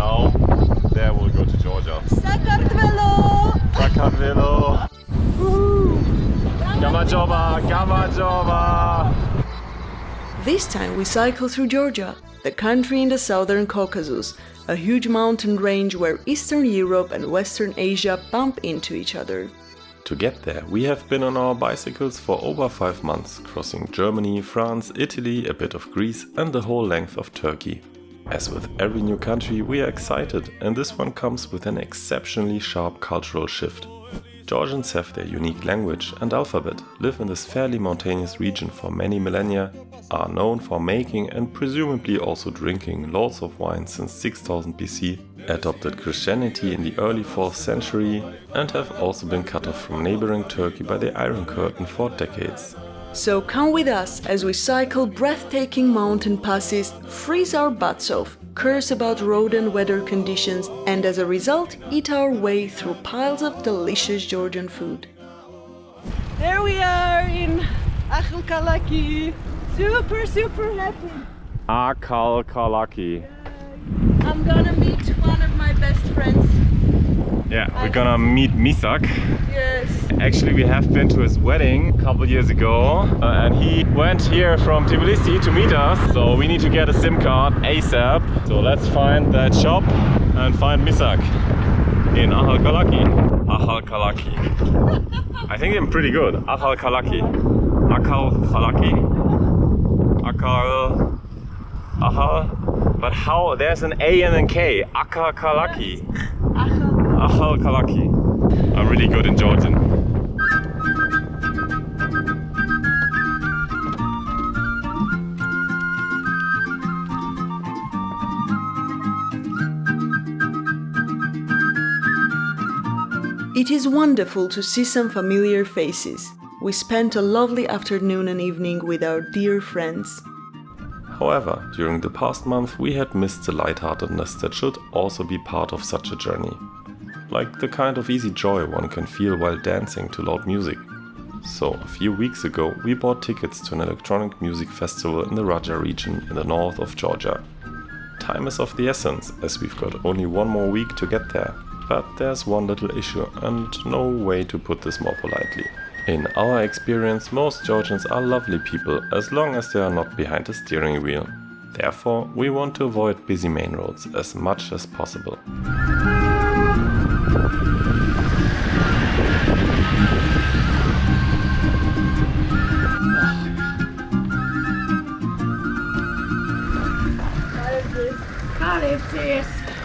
now, there we'll go to Georgia. Sakartvelo! Sakartvelo! Gamajova! Gamajova! This time we cycle through Georgia, the country in the southern Caucasus, a huge mountain range where Eastern Europe and Western Asia bump into each other. To get there, we have been on our bicycles for over 5 months, crossing Germany, France, Italy, a bit of Greece and the whole length of Turkey. As with every new country, we are excited, and this one comes with an exceptionally sharp cultural shift. Georgians have their unique language and alphabet, live in this fairly mountainous region for many millennia, are known for making and presumably also drinking loads of wine since 6000 BC, adopted Christianity in the early 4th century, and have also been cut off from neighboring Turkey by the Iron Curtain for decades. So come with us as we cycle breathtaking mountain passes, freeze our butts off, curse about road and weather conditions, and as a result, eat our way through piles of delicious Georgian food. There we are in Akhalkalaki. Super happy. Akhalkalaki. I'm gonna meet one of my best friends. Yeah, we're gonna meet Misak. Yes. Actually, we have been to his wedding a couple years ago, and he went here from Tbilisi to meet us, so we need to get a SIM card ASAP. So let's find that shop and find Misak in Akhalkalaki. Akhalkalaki. I think I'm pretty good. Akhalkalaki. Akhalkalaki. Akhal. But how? There's an A and a K. Akhalkalaki. Akhalkalaki. I'm really good in Georgian. It is wonderful to see some familiar faces. We spent a lovely afternoon and evening with our dear friends. However, during the past month we had missed the lightheartedness that should also be part of such a journey. Like the kind of easy joy one can feel while dancing to loud music. So, a few weeks ago we bought tickets to an electronic music festival in the Raja region in the north of Georgia. Time is of the essence, as we've got only one more week to get there. But there's one little issue and no way to put this more politely. In our experience, most Georgians are lovely people as long as they are not behind the steering wheel. Therefore, we want to avoid busy main roads as much as possible.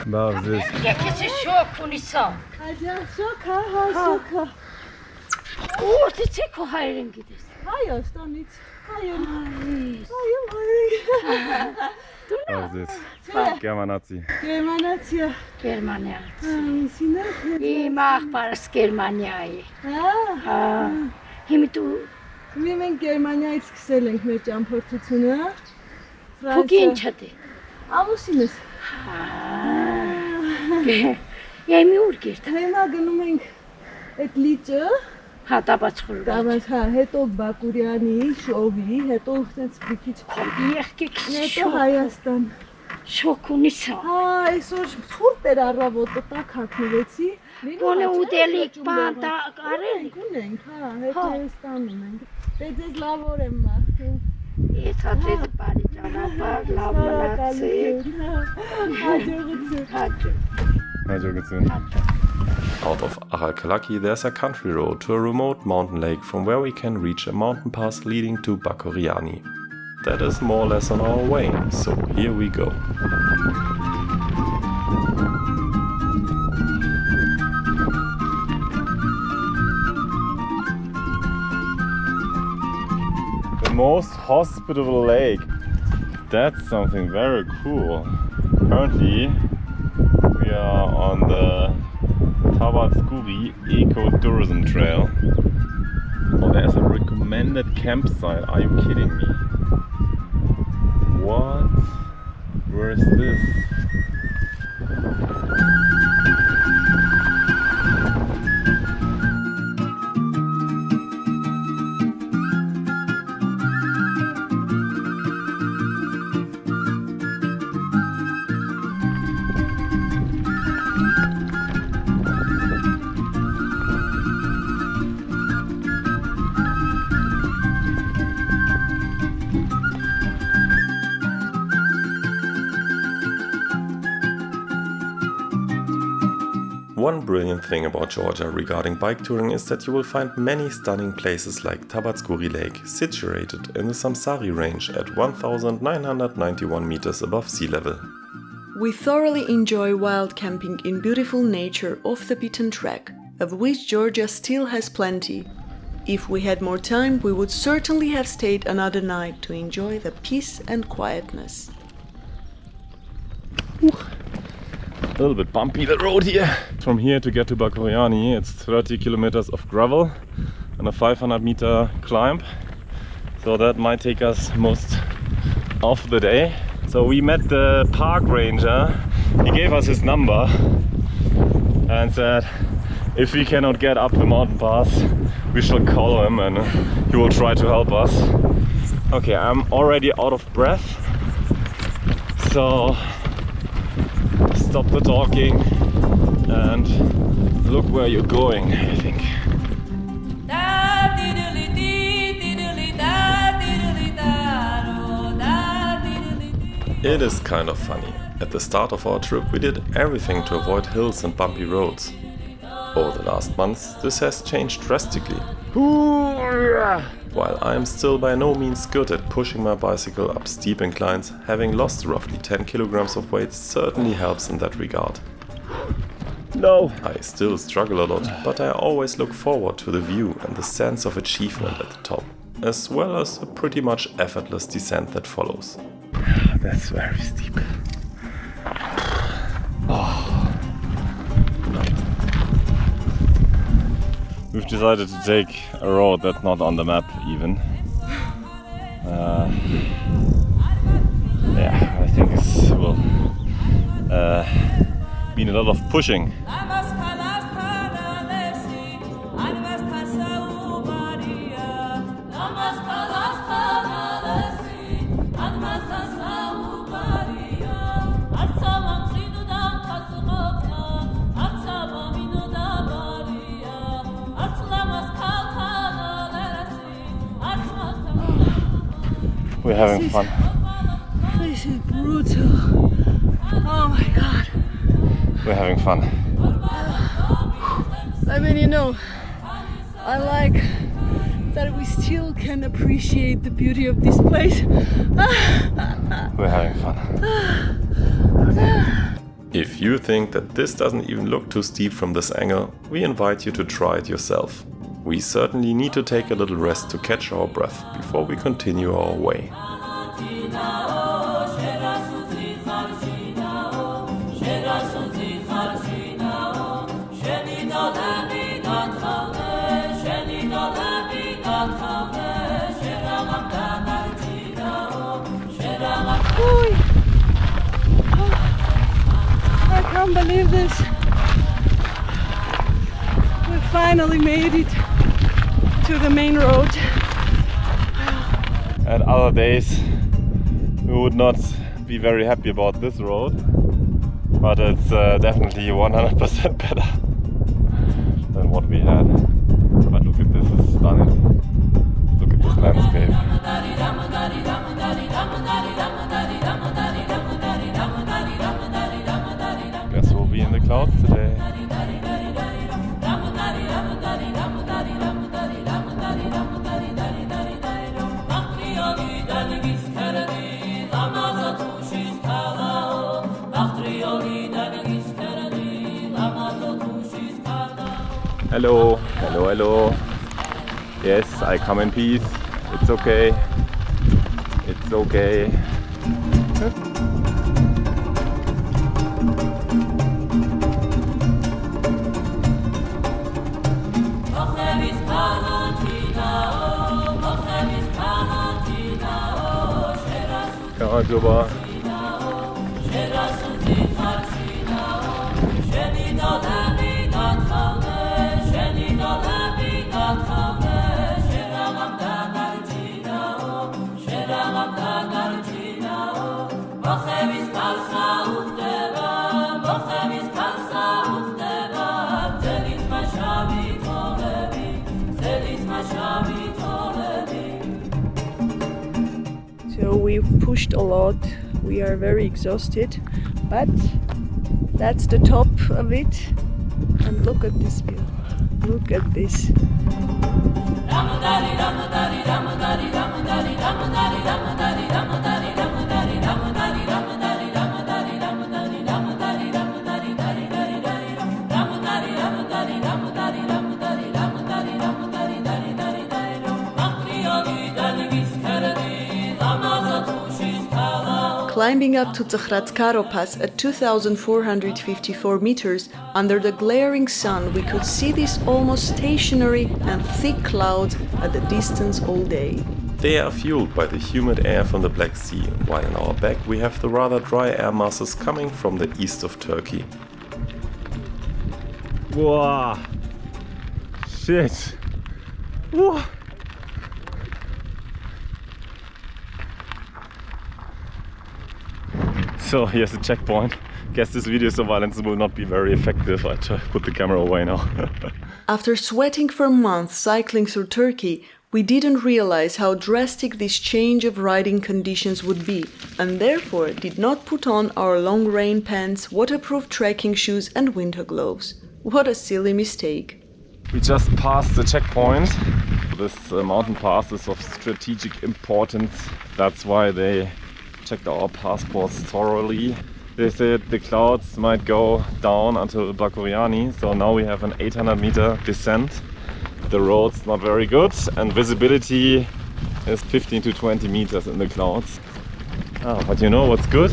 Bardzo. Jakie ty szoku nie są? Şoka. O, ty czego hayırın gidiyorsun? Hayır, stanic. Hayır. Germanazi. Germania. İyi mahparas Germania'yı. Himi tu Մենք Գերմանիայից սկսել ենք մեր ճամփորդությունը։ bugün çadı. Ամուսինս։ Yemi ur girdi. Հիմա գնում ենք այդ լիճը, Ha tabaçkırdı. դավաս, հետո Բակուրյանի, Շովի, հետո այդպես մի քիչ Yekki հետո Հայաստան։ şoku ne są? Այսօր ցուրտ էր առավոտը, տակ հագնվեցի։ Onu udelik banta arel. Ունենք, հետո Հայաստանում ենք։ Դե ձեզ լավ օր եմ մաղթում։ Tadı bari canavar lavmanatsı. Հաջողություն։ Out of Akhalkalaki there's a country road to a remote mountain lake from where we can reach a mountain pass leading to Bakuriani. That is more or less on our way, so here we go. The most hospitable lake. That's something very cool. Currently we are on the Tabatskuri Eco-Tourism Trail. Oh, there's a recommended campsite. Are you kidding me? What? Where is this? One brilliant thing about Georgia regarding bike touring is that you will find many stunning places like Tabatskuri Lake, situated in the Samsari range at 1,991 meters above sea level. We thoroughly enjoy wild camping in beautiful nature off the beaten track, of which Georgia still has plenty. If we had more time, we would certainly have stayed another night to enjoy the peace and quietness. A little bit bumpy the road here. From here to get to Bakuriani, it's 30 kilometers of gravel and a 500-meter climb. So that might take us most of the day. So we met the park ranger. He gave us his number and said if we cannot get up the mountain pass, we shall call him and he will try to help us. Okay, I'm already out of breath. So stop the talking and look where you're going, I think. It is kind of funny. At the start of our trip we did everything to avoid hills and bumpy roads. Over the last months this has changed drastically. While I am still by no means good at pushing my bicycle up steep inclines, having lost roughly 10 kilograms of weight certainly helps in that regard. No! I still struggle a lot, but I always look forward to the view and the sense of achievement at the top, as well as a pretty much effortless descent that follows. That's very steep. We've decided to take a road that's not on the map even. Yeah, I think this will mean a lot of pushing. We're having fun. This is brutal. Oh my god. We're having fun. I mean, you know, I like that we still can appreciate the beauty of this place. We're having fun. If you think that this doesn't even look too steep from this angle, we invite you to try it yourself. We certainly need to take a little rest to catch our breath before we continue our way. I can't believe this. We finally made it to the main road. And other days we would not be very happy about this road, but it's definitely 100% better than what we had. But look at this, it's stunning. Look at this landscape. Guess we'll be in the clouds today. Hello, hello, hello. Yes, I come in peace. It's okay. It's okay. Ja, super. So we've pushed a lot, we are very exhausted, but that's the top of it. And look at this view. Look at this. Climbing up to Tsakhratskaro Pass at 2,454 meters, under the glaring sun, we could see these almost stationary and thick clouds at the distance all day. They are fueled by the humid air from the Black Sea, while in our back we have the rather dry air masses coming from the east of Turkey. Wow! Shit! Whoa. So here's the checkpoint. Guess this video surveillance will not be very effective. I put the camera away now. After sweating for months cycling through Turkey, we didn't realize how drastic this change of riding conditions would be, and therefore did not put on our long rain pants, waterproof trekking shoes and winter gloves. What a silly mistake. We just passed the checkpoint. This mountain pass is of strategic importance. That's why they checked our passports thoroughly. They said the clouds might go down until Bakuriani, so now we have an 800-meter descent. The road's not very good and visibility is 15 to 20 meters in the clouds. But you know what's good?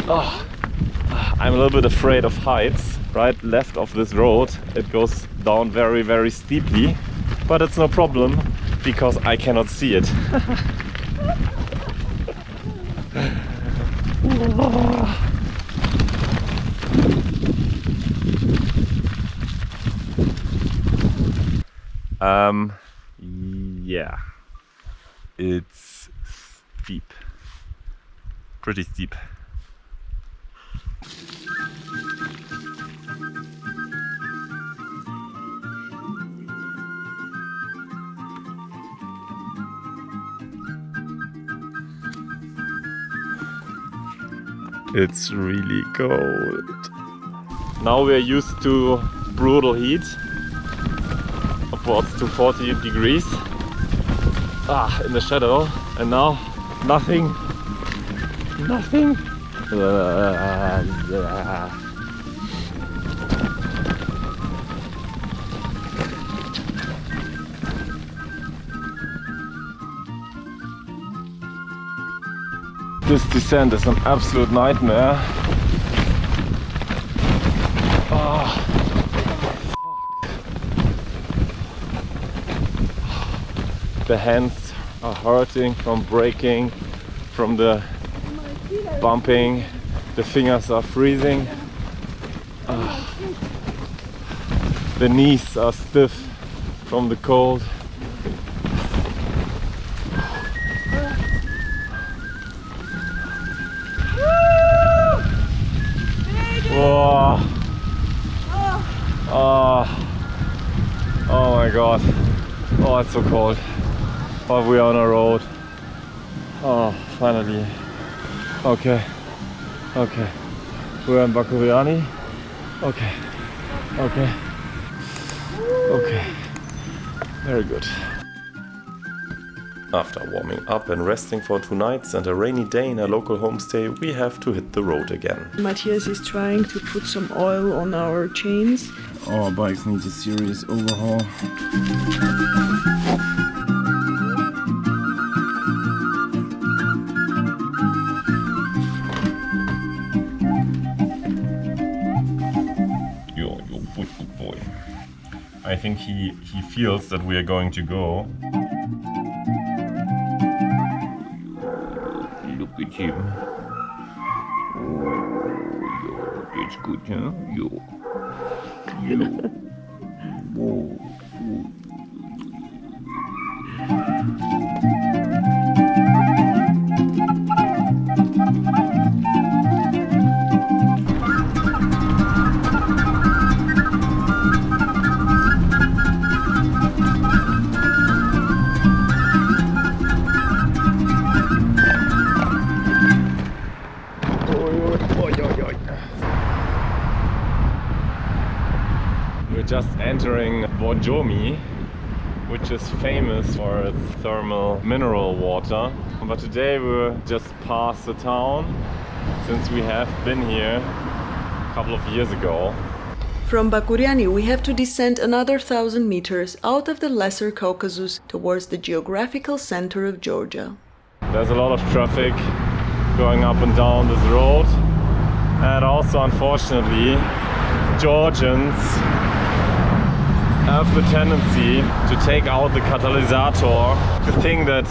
I'm a little bit afraid of heights. Right left of this road it goes down very, very steeply, but it's no problem because I cannot see it. Yeah, it's steep, pretty steep. It's really cold. Now we are used to brutal heat, upwards to 40 degrees in the shadow, and now nothing. This descent is an absolute nightmare. The hands are hurting from braking, from the bumping. The fingers are freezing. The knees are stiff from the cold. Whoa. Oh my god. Oh, it's so cold. Oh, we are on a road. Oh, finally. Okay. We're in Bakuriani. Okay. Very good. After warming up and resting for 2 nights and a rainy day in a local homestay, we have to hit the road again. Matthias is trying to put some oil on our chains. Our bikes need a serious overhaul. You're good boy. I think he feels that we are going to go. Look at him. Oh, that's good, huh? Yo. Whoa. just entering Borjomi, which is famous for its thermal mineral water. But today we're just past the town, since we have been here a couple of years ago. From Bakuriani, we have to descend another 1,000 meters out of the Lesser Caucasus towards the geographical center of Georgia. There's a lot of traffic going up and down this road, and also unfortunately Georgians have the tendency to take out the catalysator, the thing that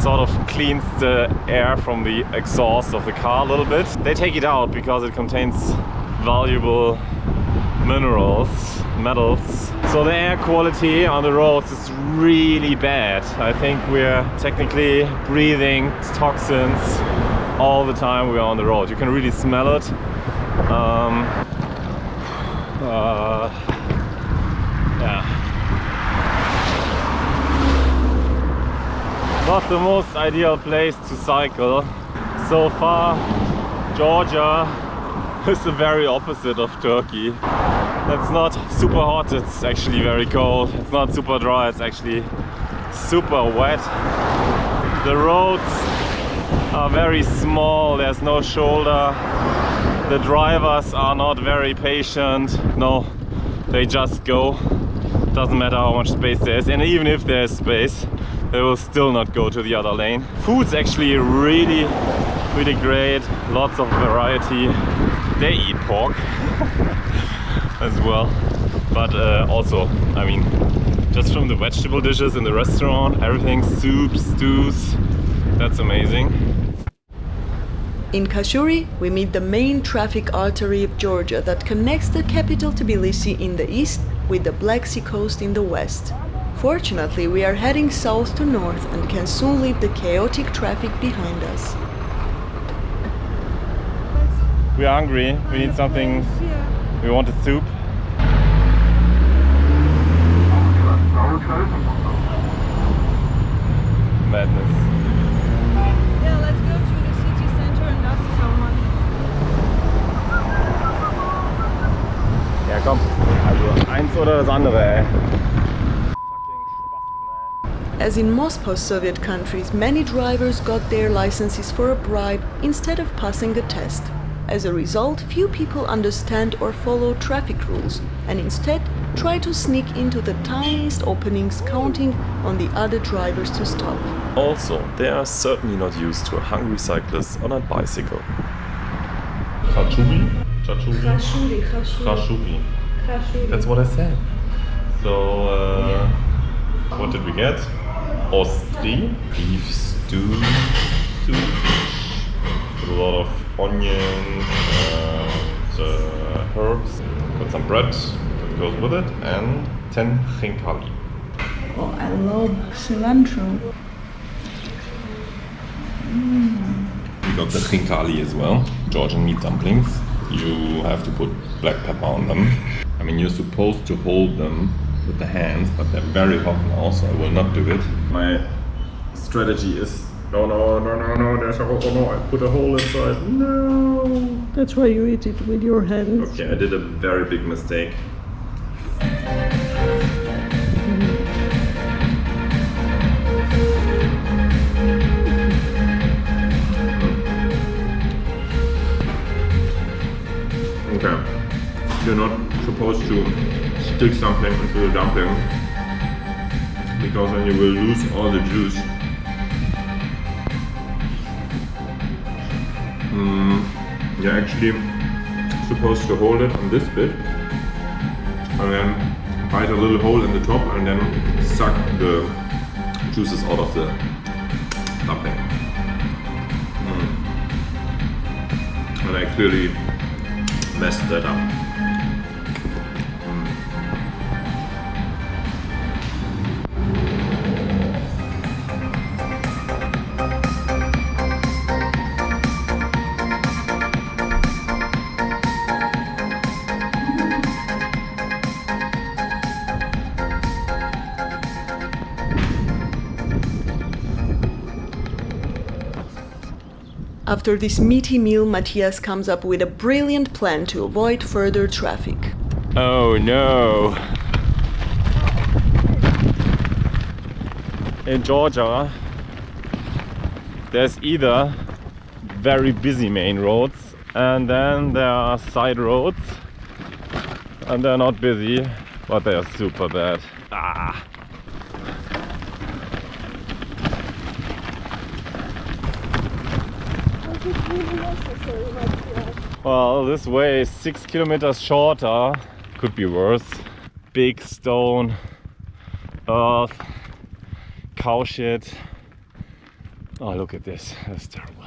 sort of cleans the air from the exhaust of the car a little bit. They take it out because it contains valuable minerals, metals. So the air quality on the roads is really bad. I think we're technically breathing toxins all the time we're on the road. You can really smell it. Yeah. Not the most ideal place to cycle. So far, Georgia is the very opposite of Turkey. It's not super hot, it's actually very cold. It's not super dry, it's actually super wet. The roads are very small, there's no shoulder. The drivers are not very patient. No, they just go. Doesn't matter how much space there is. And even if there's space, they will still not go to the other lane. Food's actually really great. Lots of variety. They eat pork as well. But also, I mean, just from the vegetable dishes in the restaurant, everything, soups, stews, that's amazing. In Kashuri, we meet the main traffic artery of Georgia that connects the capital Tbilisi in the east with the Black Sea coast in the west. Fortunately, we are heading south to north and can soon leave the chaotic traffic behind us. We're hungry, we need something, we want a soup. Madness. Yeah, let's go to the city center and ask someone. Ja komm, also eins oder das andere, ey. As in most post-Soviet countries, many drivers got their licenses for a bribe instead of passing a test. As a result, few people understand or follow traffic rules and instead try to sneak into the tiniest openings, counting on the other drivers to stop. Also, they are certainly not used to a hungry cyclist on a bicycle. Khashoggi? Khashuri. That's what I said. So, what did we get? Ostri, beef stew, soup, with a lot of onions and herbs. Got some bread that goes with it, and 10 khinkali. Oh, I love cilantro. We got the khinkali as well, Georgian meat dumplings. You have to put black pepper on them. I mean, you're supposed to hold them with the hands, but they're very hot now, so I will not do it. My strategy is no, there's a hole. Oh no, I put a hole inside. No! That's why you eat it with your hands. Okay, I did a very big mistake. Okay, you're not supposed to stick something into the dumpling because then you will lose all the juice. You're actually supposed to hold it on this bit and then bite a little hole in the top and then suck the juices out of the dumpling. And I clearly messed that up. After this meaty meal, Matthias comes up with a brilliant plan to avoid further traffic. Oh no! In Georgia, there's either very busy main roads and then there are side roads and they're not busy, but they are super bad. Well, this way is 6 kilometers shorter. Could be worse. Big stone, earth, cow shit. Oh, look at this. That's terrible.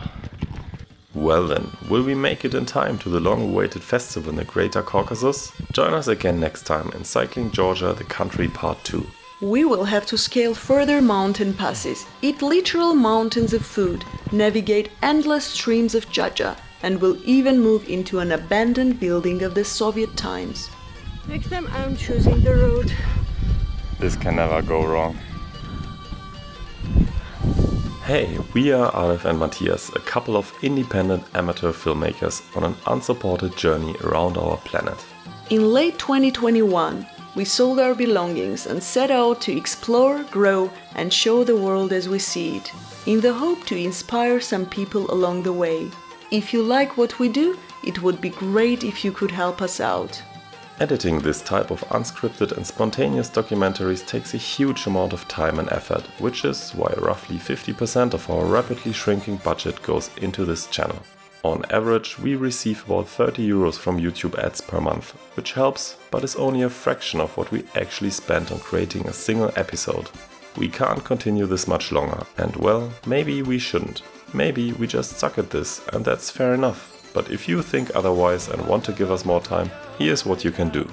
Well then, will we make it in time to the long-awaited festival in the Greater Caucasus? Join us again next time in Cycling Georgia, the Country Part 2. We will have to scale further mountain passes, eat literal mountains of food, navigate endless streams of Jaja, and will even move into an abandoned building of the Soviet times. Next time I'm choosing the road. This can never go wrong. Hey, we are Aleph and Matthias, a couple of independent amateur filmmakers on an unsupported journey around our planet. In late 2021, we sold our belongings and set out to explore, grow, and show the world as we see it, in the hope to inspire some people along the way. If you like what we do, it would be great if you could help us out. Editing this type of unscripted and spontaneous documentaries takes a huge amount of time and effort, which is why roughly 50% of our rapidly shrinking budget goes into this channel. On average, we receive about 30 euros from YouTube ads per month, which helps, but is only a fraction of what we actually spend on creating a single episode. We can't continue this much longer, and well, maybe we shouldn't. Maybe we just suck at this, and that's fair enough. But if you think otherwise and want to give us more time, here's what you can do.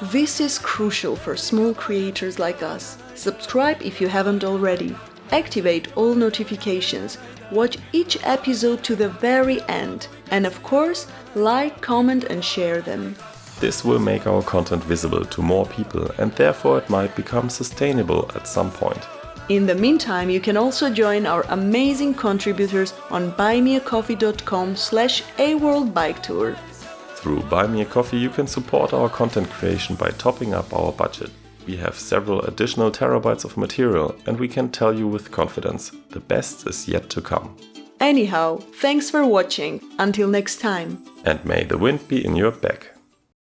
This is crucial for small creators like us. Subscribe if you haven't already. Activate all notifications. Watch each episode to the very end. And of course, like, comment and share them. This will make our content visible to more people and therefore it might become sustainable at some point. In the meantime, you can also join our amazing contributors on buymeacoffee.com/aworldbiketour. Through Buy Me a Coffee you can support our content creation by topping up our budget. We have several additional terabytes of material and we can tell you with confidence, the best is yet to come. Anyhow, thanks for watching. Until next time. And may the wind be in your back.